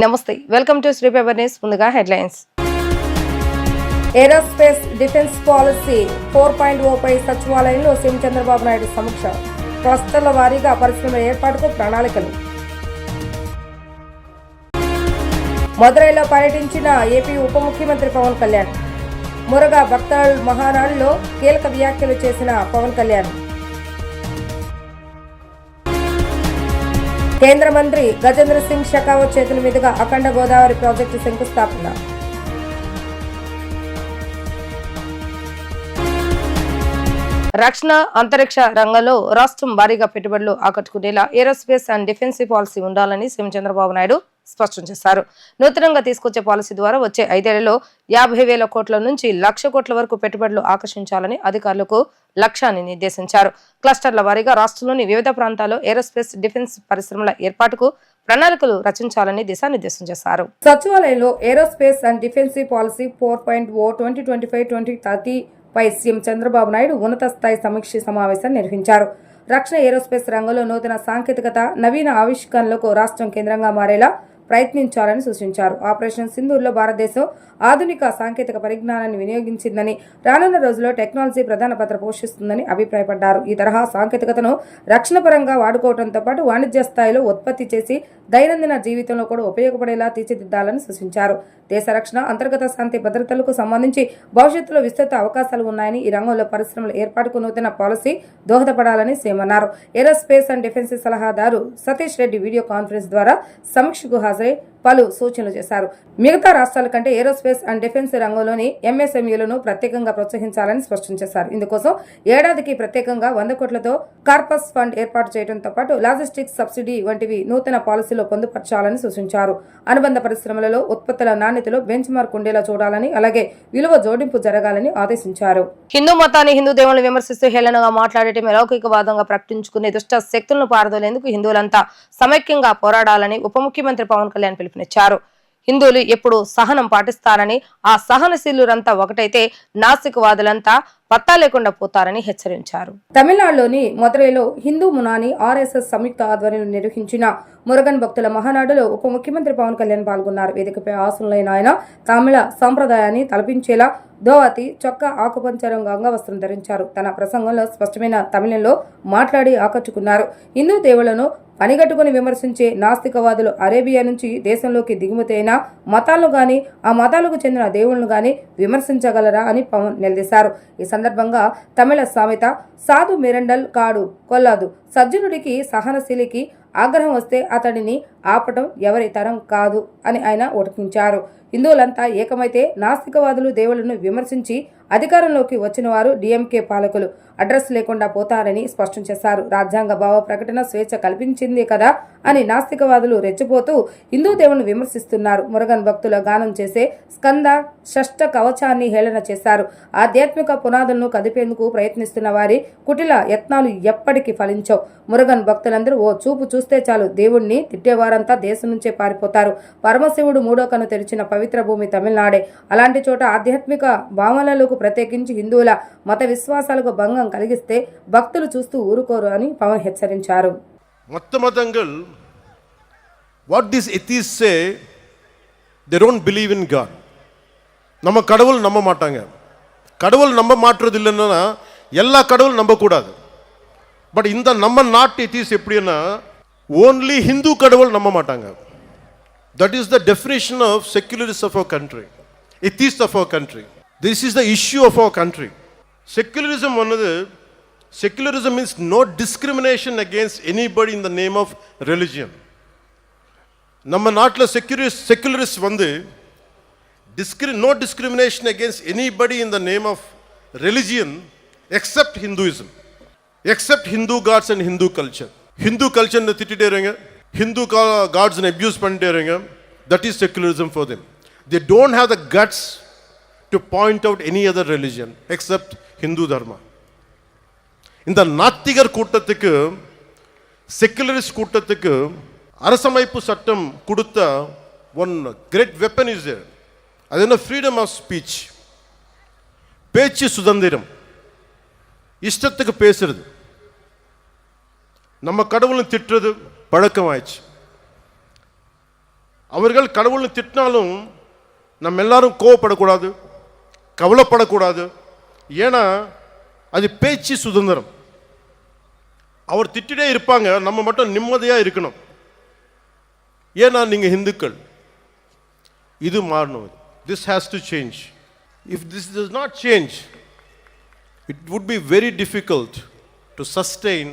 నమస్తే, welcome to Sri paper news. ముందుగా headlines. Aerospace defence policy 4.0 పై సచివాలయంలో సీఎం చంద్రబాబు నాయుడు సమీక్ష. క్లస్టర్ల వారీగా పరిశ్రమల ఏర్పాటుకు ప్రణాళికలు. మదురైలో పర్యటించిన ఏపీ ఉప ముఖ్యమంత్రి పవన్ కళ్యాణ్. మురగా భక్తల్ మహానాడులో కీలక వ్యాఖ్యలు చేసిన పవన్ కళ్యాణ్. కేంద్ర మంత్రి గజేంద్ర సింగ్ షెకావత్ చేతుల మీదుగా అఖండ గోదావరి ప్రాజెక్టు శంకుస్థాపన. రక్షణ అంతరిక్ష రంగంలో రాష్ట్రం భారీగా పెట్టుబడులు ఆకట్టుకునేలా ఏరోస్పేస్ అండ్ డిఫెన్సివ్ పాలసీ ఉండాలని సీఎం చంద్రబాబు నాయుడు స్పష్టం చేశారు. నూతనంగా తీసుకొచ్చే పాలసీ ద్వారా వచ్చే 5 ఏళ్లలో 50,000 కోట్ల నుంచి 1,00,000 కోట్ల వరకు పెట్టుబడులు ఆకర్షించాలని అధికారులకు లక్ష్యాన్ని నిర్దేశించారు. క్లస్టర్ల వారీగా రాష్ట్రంలోని వివిధ ప్రాంతాల్లో ఏరోస్పేస్ డిఫెన్స్ పరిశ్రమల ఏర్పాటుకు ప్రణాళికలు రచించాలని దిశానిర్దేశం చేశారు. సచివాలయంలో ఏరోస్పేస్ అండ్ డిఫెన్సివ్ పాలసీ 4.0 2025-2030 పై సీఎం చంద్రబాబు నాయుడు ఉన్నత స్థాయి సమీక్ష సమావేశాన్ని నిర్వహించారు. రక్షణ ఏరోస్పేస్ రంగంలో నూతన సాంకేతికత, నవీన ఆవిష్కరణలకు రాష్ట్రం కేంద్రంగా మారేలా ప్రయత్నించాలని సూచించారు. ఆపరేషన్ సింధూర్లో భారతదేశం ఆధునిక సాంకేతిక పరిజ్ఞానాన్ని వినియోగించిందని, రానున్న రోజుల్లో టెక్నాలజీ ప్రధాన పాత్ర పోషిస్తుందని అభిప్రాయపడ్డారు. ఈ తరహా సాంకేతికతను రక్షణ పరంగా వాడుకోవడంతో పాటు వాణిజ్య స్థాయిలో ఉత్పత్తి చేసి దైనందిన జీవితంలో కూడా ఉపయోగపడేలా తీర్చిదిద్దాలని సూచించారు. దేశ రక్షణ, అంతర్గత శాంతి భద్రతలకు సంబంధించి భవిష్యత్తులో విస్తృత అవకాశాలు ఉన్నాయని, ఈ రంగంలో పరిశ్రమల ఏర్పాటుకు నూతన పాలసీ దోహదపడాలని సీఎం అన్నారు. ఏరోస్పేస్ అండ్ డిఫెన్స్ సలహాదారు సతీష్ రెడ్డి వీడియో కాన్ఫరెన్స్ ద్వారా సమీక్షకు హాజరై పలు సూచనలు చేశారు. మిగతా రాష్ట్రాల కంటే ఏరోస్పేస్ అండ్ డిఫెన్స్ రంగంలోని ఎంఎస్ఎంఈలను ప్రత్యేకంగా ప్రోత్సహించాలని స్పష్టం చేశారు. ఇందుకోసం ఏడాదికి ప్రత్యేకంగా 100 కోట్లతో కార్పస్ ఫండ్ ఏర్పాటు చేయడంతో పాటు లాజిస్టిక్స్ సబ్సిడీ వంటివి నూతన పాలసీలో పొందుపరచాలని సూచించారు. అనుబంధ పరిశ్రమలలో ఉత్పత్తుల నాణ్యతలో బెంచ్ మార్క్ ఉండేలా చూడాలని, అలాగే విలువ జోడింపు జరగాలని ఆదేశించారు. హిందూ మతాన్ని, హిందూ దేవులను విమర్శిస్తూ హేళనగా మాట్లాడటం లౌకికవాదంగా ప్రకటించుకునే దుష్ట శక్తులను పారదోలేందుకు హిందువులంతా సమైక్యంగా పోరాడాలని ఉప ముఖ్యమంత్రి పవన్ కళ్యాణ్ పిలుపునిచ్చారు. హిందువులు ఎప్పుడు సహనం పాటిస్తారని, ఆ సహనశీలురంతా ఒకటైతే నాస్తికవాదులంతా పత్తా లేకుండా పోతారని హెచ్చరించారు. తమిళనాడులోని మదురైలో హిందూ మునాని ఆర్ఎస్ఎస్ సంయుక్త ఆధ్వర్యంలో నిర్వహించిన మురుగన్ భక్తుల మహానాడులో ఉప ముఖ్యమంత్రి పవన్ కళ్యాణ్ పాల్గొన్నారు. వేదికపై ఆసనులైన ఆయన తమిళ సంప్రదాయాన్ని తలపించేలా ధోవతి, చొక్కా, ఆకుపంచ రంగు అంగవస్త్రం ధరించారు. తన ప్రసంగంలో స్పష్టమైన తమిళంలో మాట్లాడి ఆకట్టుకున్నారు. హిందూ దేవుళ్లను పనిగట్టుకుని విమర్శించే నాస్తికవాదులు అరేబియా నుంచి దేశంలోకి దిగుమతైన మతాలను గాని, ఆ మతాలకు చెందిన దేవుళ్లను గాని విమర్శించగలరా అని పవన్ నిలదీశారు. ఈ సందర్భంగా తమిళ సామెత సాధు మిరండల్ కాడు కొల్లాదు, సజ్జనుడికి సహనశీలికి ఆగ్రహం వస్తే అతడిని ఆపటం ఎవరి తరం కాదు అని ఆయన ఉటంకించారు. హిందువులంతా ఏకమైతే నాస్తికవాదులు దేవుళ్లను విమర్శించి అధికారంలోకి వచ్చిన వారు డిఎంకే పాలకులు అడ్రస్ లేకుండా పోతారని స్పష్టం చేశారు. రాజ్యాంగ భావ ప్రకటన స్వేచ్ఛ కల్పించింది కదా అని నాస్తికవాదులు రెచ్చిపోతూ హిందూ దేవులను విమర్శిస్తున్నారు. మురుగన్ భక్తుల గానం చేసే స్కంద షష్ఠ కవచాన్ని హేళన చేశారు. ఆధ్యాత్మిక పునాదులను కదిపేందుకు ప్రయత్నిస్తున్న వారి కుటిల యత్నాలు ఎప్పటికీ ఫలించవు. మురుగన్ భక్తులందరూ ఓ చూపు చూస్తే చాలు దేవుణ్ణి తిట్టేవారంతా దేశం నుంచే పారిపోతారు. పరమశివుడు 3వ కన్ను తెరిచిన పవిత్ర భూమి తమిళనాడే. అలాంటి చోట ఆధ్యాత్మిక భావనలకు, ప్రత్యేకించి హిందువుల మత విశ్వాసాలకు భంగం కలిగిస్తే భక్తులు చూస్తూ ఊరుకోరు అని పవన్ హెచ్చరించారు. மற்ற மதங்கள் what these atheists say, they don't believe in God. நம்ம கடவுள் நம்ப மாட்டாங்க. கடவுள் நம்ப மாட்டுறது இல்லைன்னா எல்லா கடவுள் நம்ப கூடாது. பட் இந்த நம்ம நாட்டு atheists எப்படின்னா only Hindu கடவுள் நம்ப மாட்டாங்க. That is the definition of secularists of our country, atheists of our country. This is the issue of our country. Secularism means no discrimination against anybody in the name of religion. நம்ம நாட்டில் secularist வந்து no discrimination against anybody in the name of religion except Hinduism, except Hindu gods and Hindu culture. Hindu culture னு திட்டிட்டே இருங்க, Hindu gods னு abuse பண்ணிட்டே இருங்க. That is secularism for them. They don't have the guts to point out any other religion except Hindu dharma. இந்த நாத்திகர் கூட்டத்துக்கு, secularist கூட்டத்துக்கு அரசமைப்பு சட்டம் கொடுத்த one great weapon is there. அது என்ன? ஃப்ரீடம் ஆஃப் ஸ்பீச், பேச்சு சுதந்திரம், இஷ்டத்துக்கு பேசுறது. நம்ம கடவுளை திட்டுறது பழக்கமாயிடுச்சு. அவர்கள் கடவுள்னு திட்டினாலும் நம்ம எல்லாரும் கோவப்படக்கூடாது, கவலைப்படக்கூடாது. ஏன்னா அது பேச்சு சுதந்திரம். அவர் திட்டிட்டே இருப்பாங்க, நம்ம மட்டும் நிம்மதியாக இருக்கணும். ஏன்னா நீங்கள் ஹிந்துக்கள். இது மாறணும். This has to change. If this does not change, it would be very difficult to sustain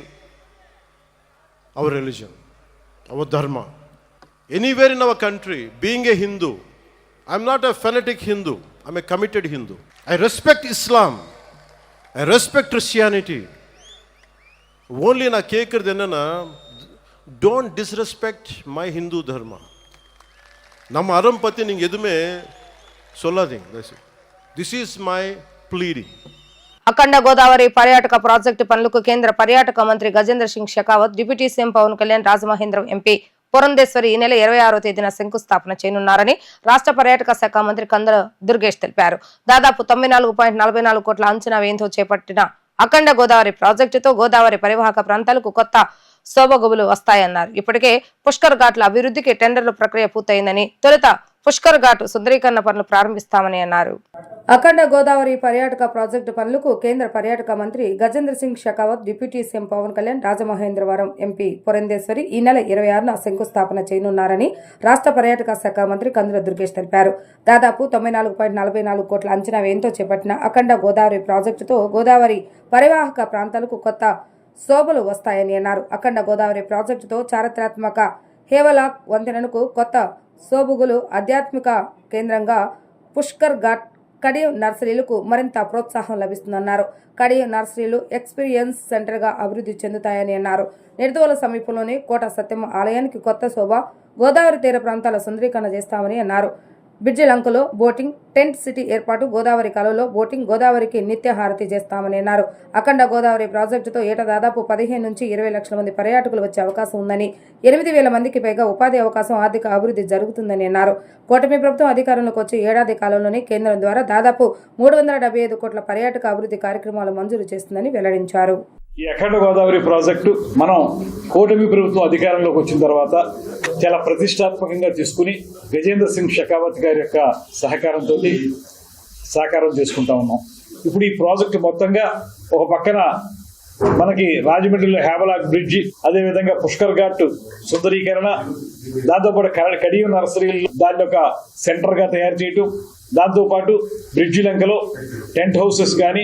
our religion, our dharma. Anywhere in our country, being a Hindu, I'm not a fanatic Hindu, I'm a committed Hindu. I respect Islam, I respect Christianity. Only na கேட்கறது என்னன்னா, don't disrespect my Hindu dharma. நம்ம அறம் பற்றி நீங்கள் எதுவுமே சொல்லாதீங்க. This is my pleading. Akhanda Godavari పర్యాటక project పనులకు కేంద్ర పర్యాటక మంత్రి Gajendra Singh Shekhawat, deputy CM Pawan Kalyan, Rajamahendram MP Purandeswari ఈ నెల 26వ తేదీన శంకుస్థాపన చేయనున్నారని రాష్ట్ర పర్యాటక శాఖ మంత్రి కందుల దుర్గేష్ తెలిపారు. దాదాపు 94.44 కోట్ల అంచనా వ్యయంతో చేపట్టిన అఖండ గోదావరి ప్రాజెక్టుతో గోదావరి పరివాహక ప్రాంతాలకు కొత్త శోభగొబులు వస్తాయన్నారు. ఇప్పటికే పుష్కర్ ఘాట్ల అభివృద్ధికి టెండర్ల ప్రక్రియ పూర్తయిందని, తొలుత పుష్కర్ ఘాట్ సుందరీకరణ పనులు ప్రారంభిస్తామని అన్నారు. అఖండ గోదావరి పర్యాటక ప్రాజెక్టు పనులకు కేంద్ర పర్యాటక మంత్రి Gajendra Singh Shekhawat, deputy CM Pawan Kalyan, Rajamahendravaram MP Purandeswari ఈ నెల 26న శంకుస్థాపన చేయనున్నారని రాష్ట్ర పర్యాటక శాఖ మంత్రి కందుల దుర్గేష్ తెలిపారు. దాదాపు 94.44 కోట్ల అంచనా వ్యయంతో చేపట్టిన అఖండ గోదావరి ప్రాజెక్టుతో గోదావరి పరివాహక ప్రాంతాలకు కొత్త శోభలు వస్తాయని అన్నారు. అఖండ గోదావరి ప్రాజెక్టుతో చారిత్రాత్మక హేవలాక్ వంతెనకు కొత్త శోభగులు, ఆధ్యాత్మిక కేంద్రంగా పుష్కర్ ఘాట్, కడియం నర్సరీలకు మరింత ప్రోత్సాహం లభిస్తుందన్నారు. కడియం నర్సరీలు ఎక్స్పీరియన్స్ సెంటర్గా అభివృద్ధి చెందుతాయని అన్నారు. నిర్దోల సమీపంలోని కోట సత్యమ్మ ఆలయానికి కొత్త శోభ, గోదావరి తీర ప్రాంతాల సుందరీకరణ చేస్తామని అన్నారు. బిడ్జిలంకలో బోటింగ్, టెంట్ సిటీ ఏర్పాటు, గోదావరి కాలువలో బోటింగ్, గోదావరికి నిత్య హారతి చేస్తామని అన్నారు. అఖండ గోదావరి ప్రాజెక్టుతో ఏటా దాదాపు 15 నుంచి 20 లక్షల మంది పర్యాటకులు వచ్చే అవకాశం ఉందని, 8,000 మందికి పైగా ఉపాధి అవకాశం, ఆర్థిక అభివృద్ధి జరుగుతుందని అన్నారు. కూటమి ప్రభుత్వం అధికారంలోకి వచ్చి ఏడాది కాలంలోనే కేంద్రం ద్వారా దాదాపు 375 కోట్ల పర్యాటక అభివృద్ధి కార్యక్రమాలు మంజూరు చేస్తుందని వెల్లడించారు. ఈ అఖండ గోదావరి ప్రాజెక్టు మనం కూటమి ప్రభుత్వం అధికారంలోకి వచ్చిన తర్వాత చాలా ప్రతిష్టాత్మకంగా తీసుకుని గజేంద్ర సింగ్ షెకావత్ గారి యొక్క సహకారంతో సాకారం చేసుకుంటా ఉన్నాం. ఇప్పుడు ఈ ప్రాజెక్టు మొత్తంగా ఒక పక్కన మనకి రాజమండ్రిలో హేవలాక్ బ్రిడ్జి, అదేవిధంగా పుష్కర్ ఘాట్ సుందరీకరణ, దాంతోపాటు కడియం నర్సరీలు దాన్ని ఒక సెంటర్గా తయారు చేయటం, దాంతోపాటు బ్రిడ్జి లంకలో టెంట్ హౌసెస్ కానీ,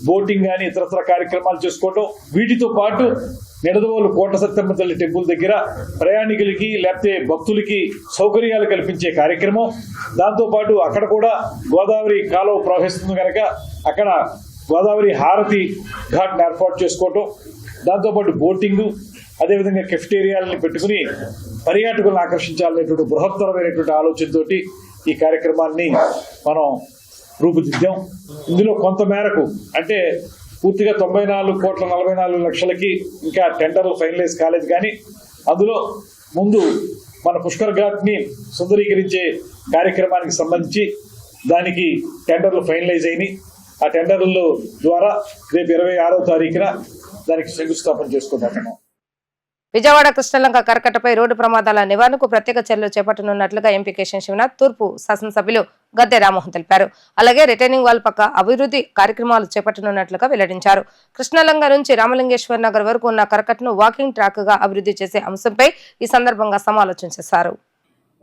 బోటింగ్ కానీ ఇతరత్ర కార్యక్రమాలు చేసుకోవటం, వీటితో పాటు నిడదవోలు కోట సత్యమ్మ తల్లి టెంపుల్ దగ్గర ప్రయాణికులకి లేకపోతే భక్తులకి సౌకర్యాలు కల్పించే కార్యక్రమం, దాంతోపాటు అక్కడ కూడా గోదావరి కాలువ ప్రవహిస్తుంది కనుక అక్కడ గోదావరి హారతి ఘాట్ని ఏర్పాటు చేసుకోవటం, దాంతోపాటు బోటింగు, అదేవిధంగా కెఫ్టేరియాలని పెట్టుకుని పర్యాటకులను ఆకర్షించాలనేటువంటి బృహత్తరమైనటువంటి ఆలోచనతోటి ఈ కార్యక్రమాన్ని మనం రూపుదిద్దాం. ఇందులో కొంత మేరకు అంటే పూర్తిగా 94.44 లక్షలకి ఇంకా టెండర్లు ఫైనలైజ్ కాలేదు, కానీ అందులో ముందు మన పుష్కర్ ఘాట్ని సుందరీకరించే కార్యక్రమానికి సంబంధించి దానికి టెండర్లు ఫైనలైజ్ అయినాయి. ఆ టెండర్ల ద్వారా రేపు 26వ తారీఖున దానికి శంకుస్థాపన చేసుకోబోతున్నాం. విజయవాడ కృష్ణలంక కరకట్టపై రోడ్డు ప్రమాదాల నివారణకు ప్రత్యేక చర్యలు చేపట్టనున్నట్లుగా ఎంపీ కేశవ్ శివనాథ్, తూర్పు శాసనసభ్యులు గద్దె రామ్మోహన్ తెలిపారు. అలాగే రిటైనింగ్ వాల్ పక్క అభివృద్ధి కార్యక్రమాలు చేపట్టనున్నట్లుగా వెల్లడించారు. కృష్ణలంక నుంచి రామలింగేశ్వర్ నగర్ వరకు ఉన్న కరకట్టను వాకింగ్ ట్రాక్ గా అభివృద్ధి చేసే అంశంపై ఈ సందర్భంగా సమాలోచన చేశారు.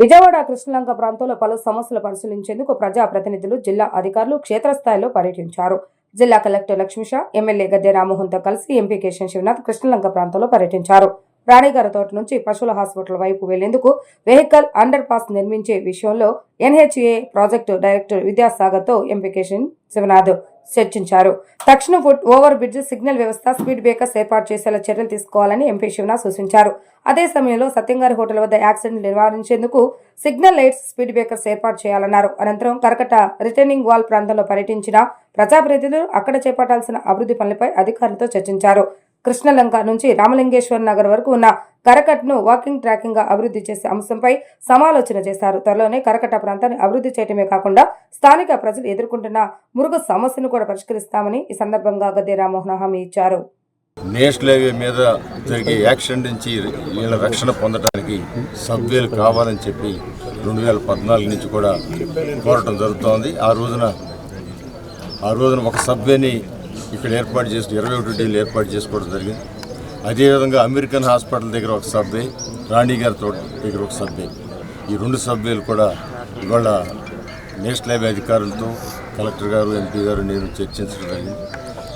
విజయవాడ కృష్ణలంక ప్రాంతంలో పలు సమస్యలు పరిశీలించేందుకు ప్రజాప్రతినిధులు, జిల్లా అధికారులు క్షేత్రస్థాయిలో పర్యటించారు. జిల్లా కలెక్టర్ లక్ష్మీషా, ఎమ్మెల్యే గద్దె రామ్మోహన్ తో కలిసి ఎంపీ కేశవ్ శివనాథ్ కృష్ణలంక ప్రాంతంలో పర్యటించారు. రాణిగారి తోట నుంచి పశువుల హాస్పిటల్ వైపు వెళ్లేందుకు వెహికల్ అండర్ పాస్ నిర్మించే విషయంలో ఎన్హెచ్ఏ ప్రాజెక్టు డైరెక్టర్ విద్యాసాగర్ తో ఎంపీ కేశవ్ శివనాథ్ చర్చించారు. తక్షణ ఫుట్ ఓవర్ బ్రిడ్జ్, సిగ్నల్ వ్యవస్థ, స్పీడ్ బ్రేకర్స్ ఏర్పాటు చేసేలా చర్యలు తీసుకోవాలని ఎంపీ శివనాథ్ సూచించారు. అదే సమయంలో సత్యంగారి హోటల్ వద్ద యాక్సిడెంట్ నివారించేందుకు సిగ్నల్ లైట్స్, స్పీడ్ బ్రేకర్స్ ఏర్పాటు చేయాలన్నారు. అనంతరం కరకట్ట రిటర్నింగ్ వాల్ ప్రాంతంలో పర్యటించిన ప్రజాప్రతినిధులు అక్కడ చేపట్టాల్సిన అభివృద్ధి పనులపై అధికారులతో చర్చించారు. కృష్ణలంక నుంచి రామలింగేశ్వర్ నగర్ వరకు ఉన్న కరకట్ను వాకింగ్ ట్రాకింగ్ గా అభివృద్ధి చేసే అంశంపై సమాలోచన చేశారు. త్వరలోనే కరకట్ట ప్రాంతాన్ని అభివృద్ధి చేయడమే కాకుండా స్థానిక ప్రజలు ఎదుర్కొంటున్న మురుగు సమస్యను కూడా పరిష్కరిస్తామని ఈ సందర్భంగా గద్దె రామ్మోహన్ హామీ ఇచ్చారు. నేషనల్ హైవే మీద జరిగే యాక్సిడెంట్ నుంచి వీళ్ళ రక్షణ పొందడానికి సబ్వేలు కావాలని చెప్పి 2014 నుంచి కూడా కోరటం జరుగుతోంది. ఆ రోజున ఒక సబ్వేని ఇక్కడ ఏర్పాటు చేసి 21 డీలు ఏర్పాటు చేసుకోవడం జరిగింది. అదేవిధంగా అమెరికన్ హాస్పిటల్ దగ్గర ఒక సబ్వే, రాణిగారి తోట దగ్గర ఒక సబ్వే, ఈ 2 సబ్వేలు కూడా ఇవాళ నేషనల్ హైవే అధికారులతో కలెక్టర్ గారు, ఎంపీ గారు నేను చర్చించడం జరిగింది.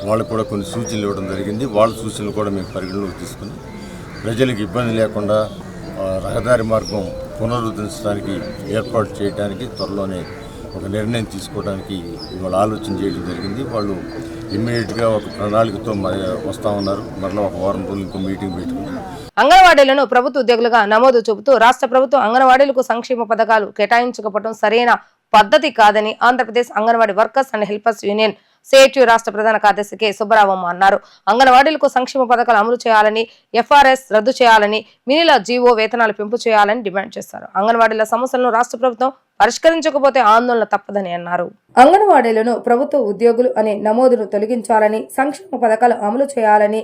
వాళ్ళకు కూడా కొన్ని సూచనలు ఇవ్వడం జరిగింది. వాళ్ళ సూచనలు కూడా మేము పరిగణలోకి తీసుకుని ప్రజలకు ఇబ్బంది లేకుండా రహదారి మార్గం పునరుద్ధరించడానికి ఏర్పాటు చేయడానికి త్వరలోనే ఒక నిర్ణయం తీసుకోవడానికి ఇవాళ ఆలోచన చేయడం జరిగింది. వాళ్ళు ఇమ్మీడియట్గా ఒక ప్రణాళికతో వస్తూ ఉన్నారు. మరలా ఒక వారం రోజులు ఇంకో మీటింగ్ పెట్టుకుని అంగన్వాడీలను ప్రభుత్వ ఉద్యోగులుగా నమోదు చూపుతూ రాష్ట్ర ప్రభుత్వం అంగన్వాడీలకు సంక్షేమ పథకాలు కేటాయించకపోవడం సరైన పద్ధతి కాదని Andhra Pradesh anganwadi workers and helpers union CITU రాష్ట్ర ప్రధాన కార్యదర్శి కె సుబ్బరావమ్మ అన్నారు. అంగన్వాడీలకు సంక్షేమ పథకాలు అమలు చేయాలని, ఎఫ్ఆర్ఎస్ రద్దు చేయాలని, మినీల జీవో వేతనాలు పెంపు చేయాలని డిమాండ్ చేశారు. అంగన్వాడీల సమస్యలను రాష్ట్ర ప్రభుత్వం పరిష్కరించకపోతే ఆందోళన తప్పదని అన్నారు. అంగన్వాడీలను ప్రభుత్వ ఉద్యోగులు అనే నమోదును తొలగించాలని, సంక్షేమ పథకాలు అమలు చేయాలని,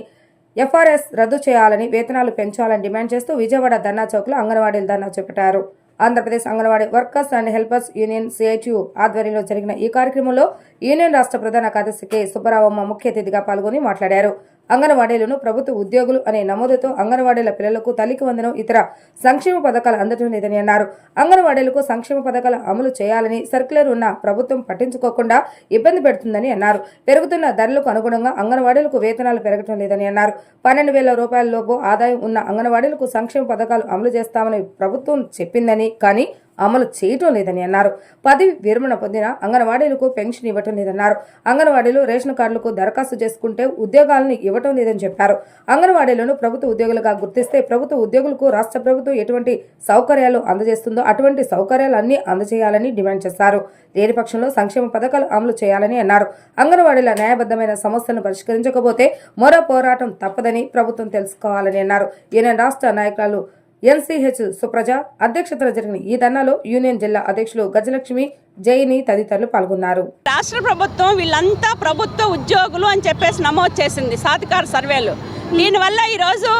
ఎఫ్ఆర్ఎస్ రద్దు చేయాలని, వేతనాలు పెంచాలని డిమాండ్ చేస్తూ విజయవాడ ధర్నా చౌక్ లో అంగన్వాడీలు ధర్నా చేపట్టారు. Andhra Pradesh anganwadi workers and helpers union CITU ఆధ్వర్యంలో జరిగిన ఈ కార్యక్రమంలో యూనియన్ రాష్ట్ర ప్రధాన కార్యదర్శి కె సుబ్బరావమ్మ ముఖ్య అతిథిగా పాల్గొని మాట్లాడారు. అంగన్వాడీలను ప్రభుత్వ ఉద్యోగులు అనే నమోదుతో అంగన్వాడీల పిల్లలకు తల్లికి వందనం, ఇతర సంక్షేమ పథకాలు అందటం లేదని అన్నారు. అంగన్వాడీలకు సంక్షేమ పథకాలు అమలు చేయాలని సర్క్యులర్ ఉన్న ప్రభుత్వం పట్టించుకోకుండా ఇబ్బంది పెడుతుందని అన్నారు. పెరుగుతున్న ధరలకు అనుగుణంగా అంగన్వాడీలకు వేతనాలు పెరగటం లేదని అన్నారు. 12,000 రూపాయల లోపు ఆదాయం ఉన్న అంగన్వాడీలకు సంక్షేమ పథకాలు అమలు చేస్తామని ప్రభుత్వం చెప్పిందని, కానీ అమలు చేయటం లేదని అన్నారు. పదవి విరమణ పొందిన అంగన్వాడీలకు పెన్షన్ ఇవ్వటం లేదన్నారు. అంగన్వాడీలు రేషన్ కార్డులకు దరఖాస్తు చేసుకుంటే ఉద్యోగాలను ఇవ్వటం లేదని చెప్పారు. అంగన్వాడీలను ప్రభుత్వ ఉద్యోగులుగా గుర్తిస్తే ప్రభుత్వ ఉద్యోగులకు రాష్ట్ర ప్రభుత్వం ఎటువంటి సౌకర్యాలు అందజేస్తుందో అటువంటి సౌకర్యాలు అన్ని అందజేయాలని డిమాండ్ చేశారు. లేని పక్షంలో సంక్షేమ పథకాలు అమలు చేయాలని అన్నారు. అంగన్వాడీల న్యాయబద్ధమైన సమస్యలను పరిష్కరించకపోతే మరో పోరాటం తప్పదని ప్రభుత్వం తెలుసుకోవాలని అన్నారు. యూనియన్ రాష్ట్ర నాయకులు ఎన్సీహెచ్ సుప్రజ అధ్యక్షతన జరిగిన ఈ ధర్నాలో యూనియన్ జిల్లా అధ్యక్షులు గజలక్ష్మి, జైని తదితరులు పాల్గొన్నారు. రాష్ట్ర ప్రభుత్వం వీళ్ళంతా ప్రభుత్వ ఉద్యోగులు అని చెప్పేసి నమోదు చేసింది సాధికార సర్వేలు. దీనివల్ల ఈరోజు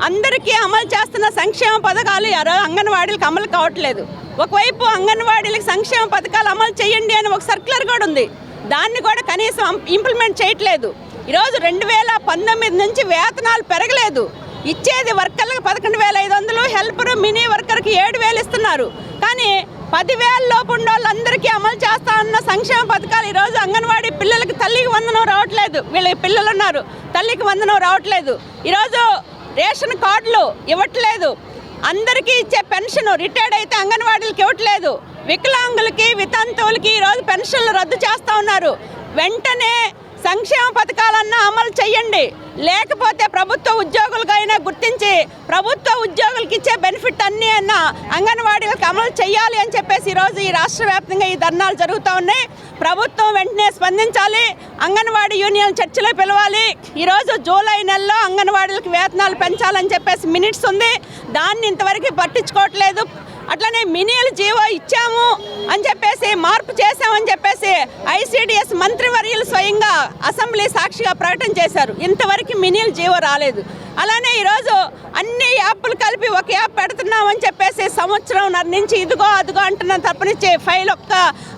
అందరికీ అమలు చేస్తున్న సంక్షేమ పథకాలు అంగన్వాడీలకు అమలు కావట్లేదు. ఒకవైపు అంగన్వాడీలకు సంక్షేమ పథకాలు అమలు చేయండి అని ఒక సర్క్యులర్ కూడా ఉంది, దాన్ని కూడా కనీసం ఇంప్లిమెంట్ చేయట్లేదు. ఈరోజు 2019 నుంచి వేతనాలు పెరగలేదు. ఇచ్చేది వర్కర్లకు 11,500, హెల్పర్ మినీ వర్కర్కి 7,000 ఇస్తున్నారు. కానీ 10,000 లోపు ఉన్న వాళ్ళందరికీ అమలు చేస్తా ఉన్న సంక్షేమ పథకాలు ఈరోజు అంగన్వాడీ పిల్లలకి తల్లికి వందనం రావట్లేదు. వీళ్ళకి పిల్లలు ఉన్నారు, తల్లికి వందనం రావట్లేదు. ఈరోజు రేషన్ కార్డులు ఇవ్వట్లేదు. అందరికీ ఇచ్చే పెన్షన్ రిటైర్డ్ అయితే అంగన్వాడీలకు ఇవ్వట్లేదు. వికలాంగులకి, వితంతువులకి ఈరోజు పెన్షన్లు రద్దు చేస్తూ ఉన్నారు. వెంటనే సంక్షేమ పథకాలన్నా అమలు చేయండి, లేకపోతే ప్రభుత్వ ఉద్యోగులకైనా గుర్తించి ప్రభుత్వ ఉద్యోగులకి ఇచ్చే బెనిఫిట్ అన్నీ అన్న అంగన్వాడీలకు అమలు చేయాలి అని చెప్పేసి ఈరోజు ఈ రాష్ట్ర వ్యాప్తంగా ఈ ధర్నాలు జరుగుతూ ఉన్నాయి. ప్రభుత్వం వెంటనే స్పందించాలి, అంగన్వాడీ యూనియన్ చర్చలో పిలవాలి. ఈరోజు జూలై నెలలో అంగన్వాడీలకు వేతనాలు పెంచాలని చెప్పేసి మినిట్స్ ఉంది, దాన్ని ఇంతవరకు పట్టించుకోవట్లేదు. అట్లనే మినీలు జీవో ఇచ్చాము అని చెప్పేసి, మార్పు చేసామని చెప్పేసి ఐసిడిఎస్ మంత్రివర్యులు స్వయంగా అసెంబ్లీ సాక్షిగా ప్రకటన చేశారు. ఇంతవరకు మినీలు జీవో రాలేదు. అలానే ఈరోజు అన్ని యాప్లు కలిపి ఒక యాప్ పెడుతున్నామని చెప్పేసి సంవత్సరంన్నర నుంచి ఇదిగో అదిగో అంటున్న తప్పనిచ్చి ఫైల్ ఒక్క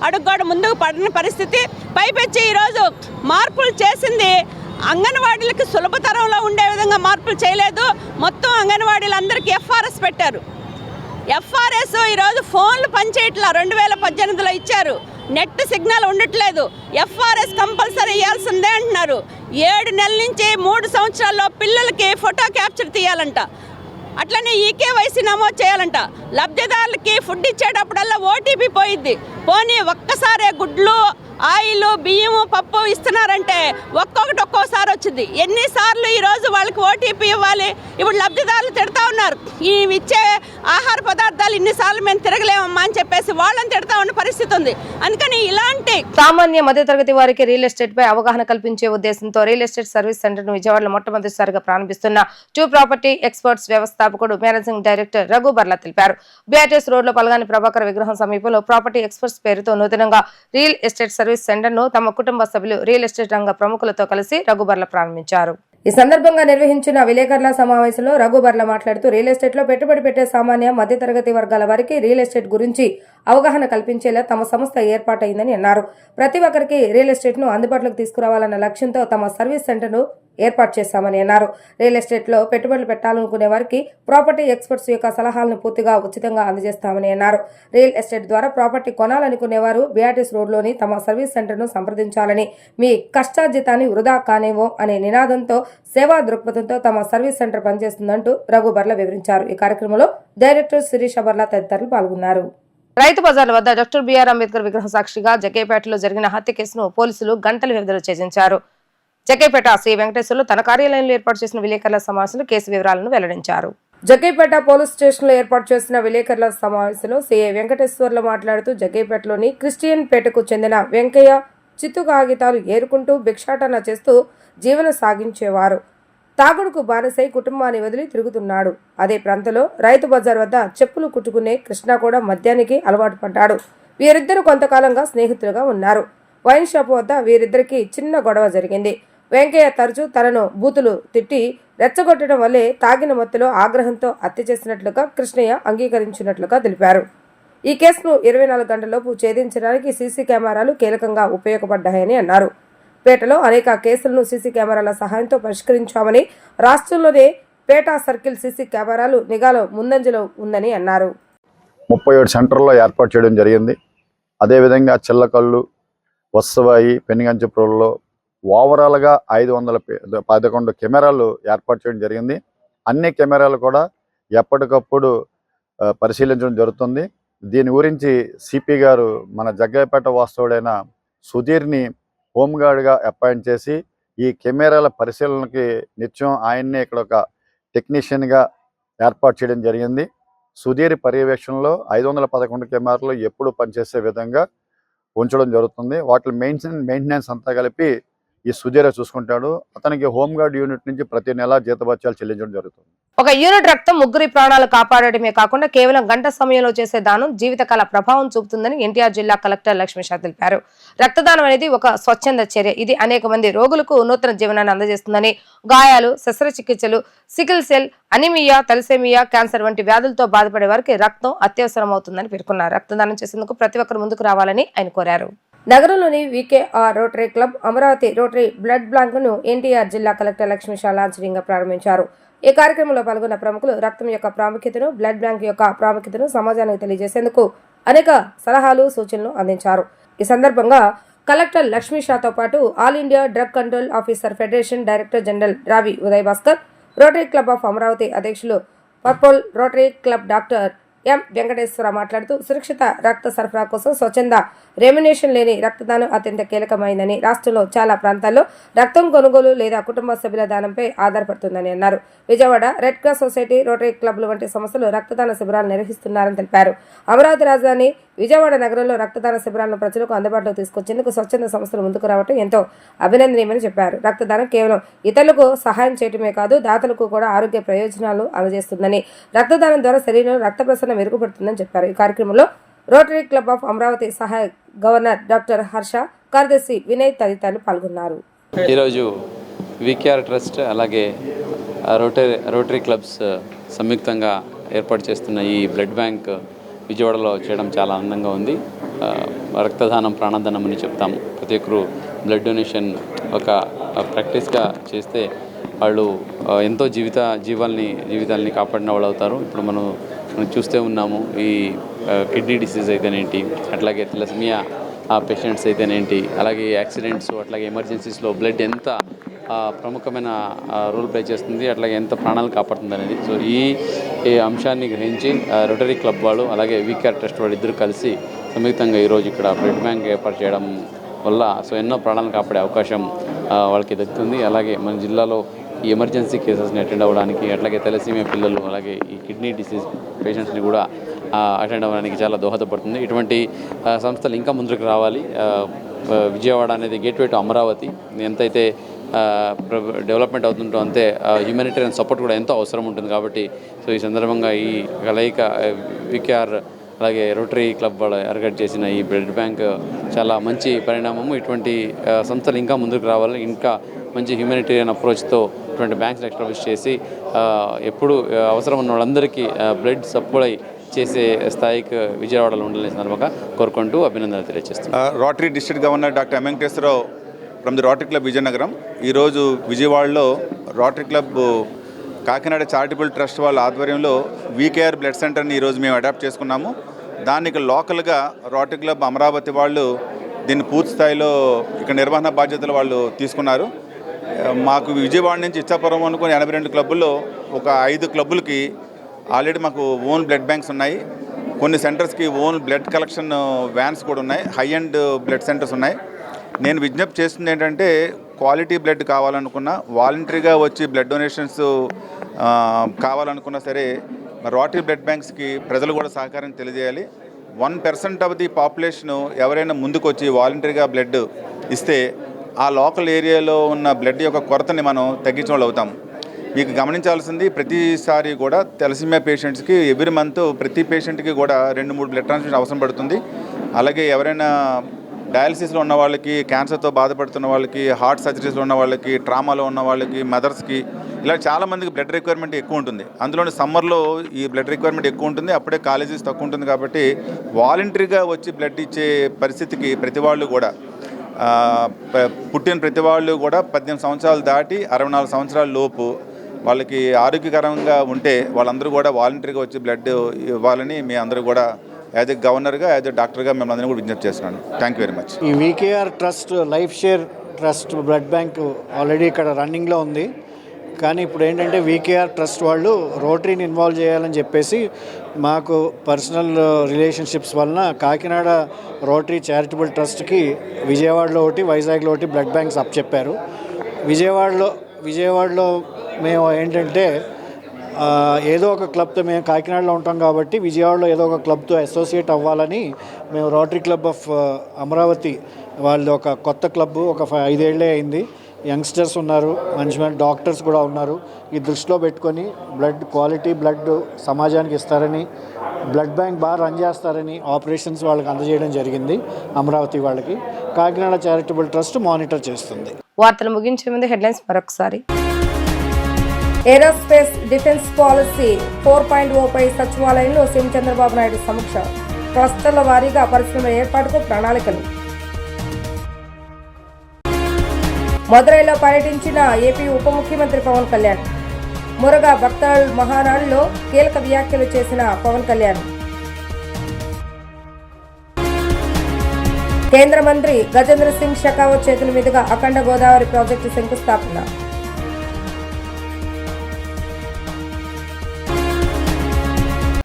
అడుగు కూడా ముందుకు పడిన పరిస్థితి. పైపెచ్చి ఈరోజు మార్పులు చేసింది అంగన్వాడీలకి సులభతరంలో ఉండే విధంగా మార్పులు చేయలేదు. మొత్తం అంగన్వాడీలందరికీ ఎఫ్ఆర్ఎస్ పెట్టారు. ఎఫ్ఆర్ఎస్ ఈరోజు ఫోన్లు పనిచేయట్లా. 2018లో ఇచ్చారు, నెట్ సిగ్నల్ ఉండట్లేదు. ఎఫ్ఆర్ఎస్ కంపల్సరీ ఇవ్వాల్సిందే అంటున్నారు. 7 నెలల నుంచి 3 సంవత్సరాల్లో పిల్లలకి ఫోటో క్యాప్చర్ తీయాలంట. అట్లనే ఈకేవైసీ నమోదు చేయాలంట. లబ్ధిదారులకి ఫుడ్ ఇచ్చేటప్పుడల్లా ఓటీపీ పోయిద్ది. పోనీ ఒక్కసారే గుడ్లు, ఆయిల్, బియ్యము, పప్పు ఇస్తున్నారంటే ఒక్కొక్కసారి వచ్చింది. ఎన్నిసార్లు ఈరోజు వాళ్ళకి ఓటీపీ ఇవ్వాలి? ఇప్పుడు లబ్ధిదారులు తిడతా ఉన్నారు, ఇవి ఇచ్చే ఆహార పదార్థాలు ఇన్నిసార్లు మేము తిరగలేమమ్మా అని చెప్పేసి వాళ్ళని తిడతా ఉన్న పరిస్థితి ఉంది. అందుకని ఇలాంటి సామాన్య మధ్యతరగతి వారికి రియల్ ఎస్టేట్ పై అవగాహన కల్పించే ఉద్దేశంతో రియల్ ఎస్టేట్ సర్వీస్ సెంటర్ ను విజయవాడలో మొట్టమొదటిసారిగా ప్రారంభిస్తున్న టూ ప్రాపర్టీ ఎక్స్పర్ట్స్ వ్యవస్థాపకుడు మేనేజింగ్ డైరెక్టర్ రఘు బర్లా తెలిపారు. బిఆర్టీఎస్ రోడ్ లో పల్గాని ప్రభాకర్ విగ్రహం సమీపంలో ప్రాపర్టీ ఎక్స్పర్ట్స్ పేరుతో నూతనంగా రియల్ ఎస్టేట్ సర్వీస్ సెంటర్ ను తమ కుటుంబ సభ్యులు, రియల్ ఎస్టేట్ రంగ ప్రముఖులతో కలిసి రఘు బర్లా ప్రారంభించారు. ఈ సందర్భంగా నిర్వహించిన విలేకరుల సమావేశంలో రఘుబర్ల మాట్లాడుతూ రియల్ ఎస్టేట్లో పెట్టుబడి పెట్టే సామాన్య మధ్యతరగతి వర్గాల వారికి రియల్ ఎస్టేట్ గురించి అవగాహన కల్పించేలా తమ సంస్థ ఏర్పాటైందని అన్నారు. ప్రతి ఒక్కరికి రియల్ ఎస్టేట్ను అందుబాటులోకి తీసుకురావాలన్న లక్ష్యంతో తమ సర్వీస్ సెంటర్ను ఏర్పాటు చేశామని అన్నారు. రియల్ ఎస్టేట్లో పెట్టుబడులు పెట్టాలనుకునే వారికి ప్రాపర్టీ ఎక్స్పర్ట్స్ యొక్క సలహాలను పూర్తిగా ఉచితంగా అందజేస్తామని అన్నారు. రియల్ ఎస్టేట్ ద్వారా ప్రాపర్టీ కొనాలనుకునేవారు బీఆర్టీఎస్ రోడ్లోని తమ సర్వీస్ సెంటర్ను సంప్రదించాలని, మీ కష్టార్జితాన్ని వృధా కానివ్వం అనే నినాదంతో సేవా దృక్పథంతో తమ సర్వీస్ సెంటర్ పనిచేస్తుందంటూ రఘుబర్ల వివరించారు. ఈ కార్యక్రమంలో డైరెక్టర్ శిరీష బర్ల తదితరులు పాల్గొన్నారు. రైతు బజార్ల వద్ద డాక్టర్ బిఆర్ అంబేద్కర్ విగ్రహ సాక్షిగా జగ్గయ్యపేటలో జరిగిన హత్య కేసును పోలీసులు గంటల వ్యవధిలో ఛేదించారు. జగ్గయ్యపేట శ్రీ వెంకటేశ్వర్లు తన కార్యాలయంలో ఏర్పాటు చేసిన విలేకరుల సమావేశంలో కేసు వివరాలను వెల్లడించారు. జగ్గయ్యపేట పోలీస్ స్టేషన్లో ఏర్పాటు చేసిన విలేకరుల సమావేశంలో సిఐ వెంకటేశ్వర్లు మాట్లాడుతూ జగ్గయ్యపేటలోని క్రిస్టియన్ పేటకు చెందిన వెంకయ్య చిత్తు కాగితాలు ఏరుకుంటూ భిక్షాటన చేస్తూ జీవనం సాగించేవారు. తాగుడుకు బానిసై కుటుంబాన్ని వదిలి తిరుగుతున్నాడు. అదే ప్రాంతంలో రైతు బజార్ వద్ద చెప్పులు కుట్టుకునే కృష్ణ కూడా మద్యానికి అలవాటు పడ్డాడు. వీరిద్దరూ కొంతకాలంగా స్నేహితులుగా ఉన్నారు. వైన్ షాప్ వద్ద వీరిద్దరికి చిన్న గొడవ జరిగింది. వెంకయ్య తరచూ తనను బూతులు తిట్టి రెచ్చగొట్టడం వల్లే తాగిన మత్తులో ఆగ్రహంతో హత్య చేసినట్లుగా కృష్ణయ్య అంగీకరించినట్లుగా తెలిపారు. ఈ కేసును 24 గంటలలోపు ఛేదించడానికి సీసీ కెమెరాలు కీలకంగా ఉపయోగపడ్డాయని అన్నారు. పేటలో అనేక కేసులను సీసీ కెమెరాల సహాయంతో పరిష్కరించామని, రాష్ట్రంలోనే పేట సర్కిల్ సీసీ కెమెరాలు నిఘాలో ముందంజలో ఉందని అన్నారు. 37 సెంటర్లో ఏర్పాటు చేయడం జరిగింది. అదేవిధంగా చిల్లకల్లు, వత్సవాయి, పెనుగంచిప్రోల్లో ఓవరాల్గా 511 కెమెరాలు ఏర్పాటు చేయడం జరిగింది. అన్ని కెమెరాలు కూడా ఎప్పటికప్పుడు పరిశీలించడం జరుగుతుంది. దీని గురించి సిపి గారు మన జగ్గయ్యపేట వాస్తవుడైన సుధీర్ని హోంగార్డ్గా అపాయింట్ చేసి ఈ కెమెరాల పరిశీలనకి నిత్యం ఆయన్నే ఇక్కడ ఒక టెక్నీషియన్గా ఏర్పాటు చేయడం జరిగింది. సుధీర్ పర్యవేక్షణలో 511 కెమెరాలు ఎప్పుడు పనిచేసే విధంగా ఉంచడం జరుగుతుంది. వాటి మెయింటెనెన్స్ అంతా కలిపి ఈ సుధీర్ చూసుకుంటాడు. అతనికి హోంగార్డ్ యూనిట్ నుంచి ప్రతి నెల జీతభత్యాలు చెల్లించడం జరుగుతుంది. ఒక యూనిట్ రక్తం ముగ్గురి ప్రాణాలు కాపాడటమే కాకుండా కేవలం గంట సమయంలో చేసే దానం జీవితకాల ప్రభావం చూపుతుందని ఎన్టీఆర్ జిల్లా కలెక్టర్ లక్ష్మీషా తెలిపారు. రక్తదానం అనేది ఒక స్వచ్ఛంద చర్య. ఇది అనేక మంది రోగులకు నూతన జీవనాన్ని అందజేస్తుందని, గాయాలు, శస్త్రచికిత్సలు, sickle cell, anaemia, thalassaemia, cancer వంటి వ్యాధులతో బాధపడే వారికి రక్తం అత్యవసరం అవుతుందని పేర్కొన్నారు. రక్తదానం చేసేందుకు ప్రతి ఒక్కరు ముందుకు రావాలని ఆయన కోరారు. నగరంలోని VKR rotary club Amaravati rotary blood bank ను ఎన్టీఆర్ జిల్లా కలెక్టర్ లక్ష్మీషా లాంఛనంగా ప్రారంభించారు. ఈ కార్యక్రమంలో పాల్గొన్న ప్రముఖులు రక్తం యొక్క ప్రాముఖ్యతను, బ్లడ్ బ్యాంక్ యొక్క ప్రాముఖ్యతను సమాజానికి తెలియజేసేందుకు అనేక సలహాలు, సూచనలు అందించారు. ఈ సందర్భంగా కలెక్టర్ లక్ష్మీషాతో పాటు all India drug control officer federation director general Ravi Uday Bhaskar, rotary club of Amaravati అధ్యక్షులు పర్పోల్ rotary club doctor M Venkateswara మాట్లాడుతూ సురక్షిత రక్త సరఫరా కోసం స్వచ్ఛంద రెమ్యునేషన్ లేని రక్తదానం అత్యంత కీలకమైందని, రాష్ట్రంలో చాలా ప్రాంతాల్లో రక్తం కొనుగోలు లేదా కుటుంబ సభ్యుల దానంపై ఆధారపడుతుందని అన్నారు. Vijayawada red cross society, rotary క్లబ్లు వంటి సంస్థలు రక్తదాన శిబిరాలు నిర్వహిస్తున్నారని తెలిపారు. అమరావతి రాజధాని విజయవాడ నగరంలో రక్తదాన శిబిరాలను ప్రజలకు అందుబాటులో తీసుకొచ్చేందుకు స్వచ్ఛంద సంస్థలు ముందుకు రావడం ఎంతో అభినందనీయమని చెప్పారు. రక్తదానం కేవలం ఇతరులకు సహాయం చేయటమే కాదు, దాతలకు కూడా ఆరోగ్య ప్రయోజనాలు అందజేస్తుందని, రక్తదానం ద్వారా శరీరంలో రక్త ప్రసరణ మెరుగుపడుతుందని చెప్పారు. ఈ కార్యక్రమంలో రోటరీ క్లబ్ ఆఫ్ అమరావతి సహాయ గవర్నర్ డాక్టర్ హర్ష, కార్యదర్శి వినయ్ తదితరులు పాల్గొన్నారు. ఈరోజు వికేఆర్ ట్రస్ట్ అలాగే రోటరీ క్లబ్స్ సంయుక్తంగా ఏర్పాటు చేస్తున్న ఈ బ్లడ్ బ్యాంక్ విజయవాడలో చేయడం చాలా ఆనందంగా ఉంది. రక్తదానం ప్రాణదానం అని చెప్తాము. ప్రతి ఒక్కరు బ్లడ్ డొనేషన్ ఒక ప్రాక్టీస్గా చేస్తే వాళ్ళు ఎంతో జీవితాలని కాపాడిన వాళ్ళు అవుతారు. ఇప్పుడు మనం చూస్తూ ఉన్నాము. ఈ కిడ్నీ డిసీజ్ అయితేనేంటి, అట్లాగే తలసేమియా పేషెంట్స్ అయితేనేంటి, అలాగే యాక్సిడెంట్స్, అట్లాగే ఎమర్జెన్సీస్లో బ్లడ్ ఎంత ప్రముఖమైన రోల్ ప్లే చేస్తుంది, అట్లాగే ఎంత ప్రాణాలు కాపాడుతుంది అనేది. సో ఈ అంశాన్ని గ్రహించి రోటరీ క్లబ్ వాళ్ళు అలాగే వికేఆర్ ట్రస్ట్ వాళ్ళు ఇద్దరు కలిసి సంయుక్తంగా ఈరోజు ఇక్కడ బ్లడ్ బ్యాంక్ ఏర్పాటు చేయడం వల్ల సో ఎన్నో ప్రాణాలను కాపాడే అవకాశం వాళ్ళకి దక్కుతుంది. అలాగే మన జిల్లాలో ఈ ఎమర్జెన్సీ కేసెస్ని అటెండ్ అవ్వడానికి, అట్లాగే తలసేమియా పిల్లలు, అలాగే ఈ కిడ్నీ డిసీజ్ పేషెంట్స్ని కూడా అటెండ్ అవ్వడానికి చాలా దోహదపడుతుంది. ఇటువంటి సంస్థలు ఇంకా ముందుకు రావాలి. విజయవాడ అనేది గేట్వే టు అమరావతి. ఎంతైతే డెవలప్మెంట్ అవుతుంటో అంతే హ్యూమానిటేరియన్ సపోర్ట్ కూడా ఎంతో అవసరం ఉంటుంది. కాబట్టి సో ఈ సందర్భంగా ఈ కలయిక వికేఆర్ అలాగే రోటరీ క్లబ్ వాళ్ళు ఏర్పాటు చేసిన ఈ బ్లడ్ బ్యాంక్ చాలా మంచి పరిణామము. ఇటువంటి సంస్థలు ఇంకా ముందుకు రావాలి. ఇంకా మంచి హ్యూమానిటేరియన్ అప్రోచ్తో ఇటువంటి బ్యాంక్స్ ఎస్టాబ్లిష్ చేసి ఎప్పుడు అవసరం ఉన్న వాళ్ళందరికీ బ్లడ్ సప్లై చేసే స్థాయికి విజయవాడలో ఉండాలని సందర్భంగా కోరుకుంటూ అభినందనలు తెలియజేస్తున్నాను. Rotary district governor doctor M Venkateswararao from the rotary club Vizianagaram ఈరోజు విజయవాడలో rotary club Kakinada charitable trust వాళ్ళ ఆధ్వర్యంలో వీకేఆర్ బ్లడ్ సెంటర్ని ఈరోజు మేము అడాప్ట్ చేసుకున్నాము. దానికి లోకల్గా రోటరీ క్లబ్ అమరావతి వాళ్ళు దీన్ని పూర్తి స్థాయిలో ఇక్కడ నిర్వహణ బాధ్యతలు వాళ్ళు తీసుకున్నారు. మాకు విజయవాడ నుంచి ఇచ్చాపురం అనుకుని 82 క్లబ్బుల్లో ఒక 5 క్లబ్బులకి ఆల్రెడీ మాకు ఓన్ బ్లడ్ బ్యాంక్స్ ఉన్నాయి. కొన్ని సెంటర్స్కి ఓన్ బ్లడ్ కలెక్షన్ వ్యాన్స్ కూడా ఉన్నాయి. హై అండ్ బ్లడ్ సెంటర్స్ ఉన్నాయి. నేను విజ్ఞప్తి చేస్తుంది ఏంటంటే క్వాలిటీ బ్లడ్ కావాలనుకున్నా, వాలంటరీగా వచ్చి బ్లడ్ డొనేషన్స్ కావాలనుకున్నా సరే రోటరీ బ్లడ్ బ్యాంక్స్కి ప్రజలు కూడా సహకారం తెలియజేయాలి. 1% ఆఫ్ ది పాపులేషన్ ఎవరైనా ముందుకు వచ్చి వాలంటరీగా బ్లడ్ ఇస్తే ఆ లోకల్ ఏరియాలో ఉన్న బ్లడ్ యొక్క కొరతని మనం తగ్గించిన వాళ్ళు అవుతాం. మీకు గమనించాల్సింది ప్రతిసారి కూడా తెలసీమియా పేషెంట్స్కి ఎవ్రీ మంత్ ప్రతి పేషెంట్కి కూడా 2-3 బ్లడ్ ట్రాన్స్ఫ్యూషన్ అవసరం పడుతుంది. అలాగే ఎవరైనా డయాలసిస్లో ఉన్న వాళ్ళకి, క్యాన్సర్తో బాధపడుతున్న వాళ్ళకి, హార్ట్ సర్జరీస్లో ఉన్న వాళ్ళకి, ట్రామాలో ఉన్న వాళ్ళకి, మదర్స్కి ఇలా చాలామందికి బ్లడ్ రిక్వైర్మెంట్ ఎక్కువ ఉంటుంది. అందులోని సమ్మర్లో ఈ బ్లడ్ రిక్వైర్మెంట్ ఎక్కువ ఉంటుంది. అప్పుడే కాలేజెస్ తక్కువ ఉంటుంది. కాబట్టి వాలంటరీగా వచ్చి బ్లడ్ ఇచ్చే పరిస్థితికి ప్రతి వాళ్ళు కూడా పుట్టిన ప్రతి వాళ్ళు కూడా 18 సంవత్సరాలు దాటి 64 సంవత్సరాల లోపు వాళ్ళకి ఆరోగ్యకరంగా ఉంటే వాళ్ళందరూ కూడా వాలంటరీగా వచ్చి బ్లడ్ ఇవ్వాలని మీ అందరూ కూడా యాజ్ ఎ గవర్నర్గా, యాజ్ ఎ డాక్టర్గా మేము అందరినీ కూడా విజ్ఞప్తి చేస్తున్నాను. Thank you very much. ఈ VKR trust life share trust blood bank already ఇక్కడ రన్నింగ్లో ఉంది. కానీ ఇప్పుడు ఏంటంటే వీకేఆర్ ట్రస్ట్ వాళ్ళు రోటరీని ఇన్వాల్వ్ చేయాలని చెప్పేసి మాకు పర్సనల్ రిలేషన్షిప్స్ వలన కాకినాడ రోటరీ చారిటబుల్ ట్రస్ట్కి విజయవాడలో ఒకటి, వైజాగ్లో ఒకటి బ్లడ్ బ్యాంక్స్ అప్పచెప్పారు. విజయవాడలో మేము ఏంటంటే ఏదో ఒక క్లబ్తో, మేము కాకినాడలో ఉంటాం కాబట్టి విజయవాడలో ఏదో ఒక క్లబ్తో అసోసియేట్ అవ్వాలని మేము రోటరీ క్లబ్ ఆఫ్ అమరావతి వాళ్ళు ఒక కొత్త క్లబ్బు ఒక 5 ఏళ్ళే అయింది. యంగ్స్టర్స్ ఉన్నారు, మంచి డాక్టర్స్ కూడా ఉన్నారు. ఈ దృష్టిలో పెట్టుకొని బ్లడ్ క్వాలిటీ బ్లడ్ సమాజానికి ఇస్తారని, బ్లడ్ బ్యాంక్ బాగా రన్ చేస్తారని ఆపరేషన్స్ వాళ్ళకి అందజేయడం జరిగింది. అమరావతి వాళ్ళకి కాకినాడ చారిటబుల్ ట్రస్ట్ మానిటర్ చేస్తుంది. వార్తలు ముగించే ముందు హెడ్లైన్స్ మరొకసారి. ఏరోస్పేస్ డిఫెన్స్ పాలసీ 4.0 పై సచివాలయంలో సీఎం చంద్రబాబు నాయుడు సమీక్ష. క్లస్టర్ల వారీగా పరిశ్రమల ఏర్పాటుకు ప్రణాళికలు. మదురైలో పర్యటించిన ఏపీ ఉప ముఖ్యమంత్రి పవన్ కళ్యాణ్. మురగా భక్తాళ్ మహానాడులో కీలక వ్యాఖ్యలు చేసిన పవన్ కళ్యాణ్. కేంద్ర మంత్రి గజేంద్ర సింగ్ షెకావత్ చేతుల మీదుగా అఖండ గోదావరి ప్రాజెక్టు శంకుస్థాపన.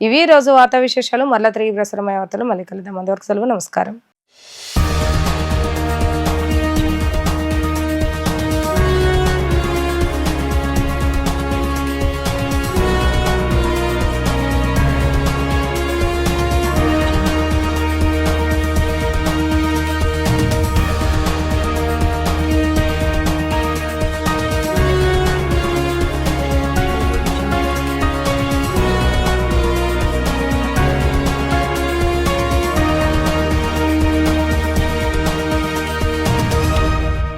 ఇవి రోజు వార్తా విశేషాలు. మరలా తిరిగి ప్రసారమయ్యే వార్తలు మళ్ళీ కలుద్దాం. అంతవరకు సెలవు. నమస్కారం.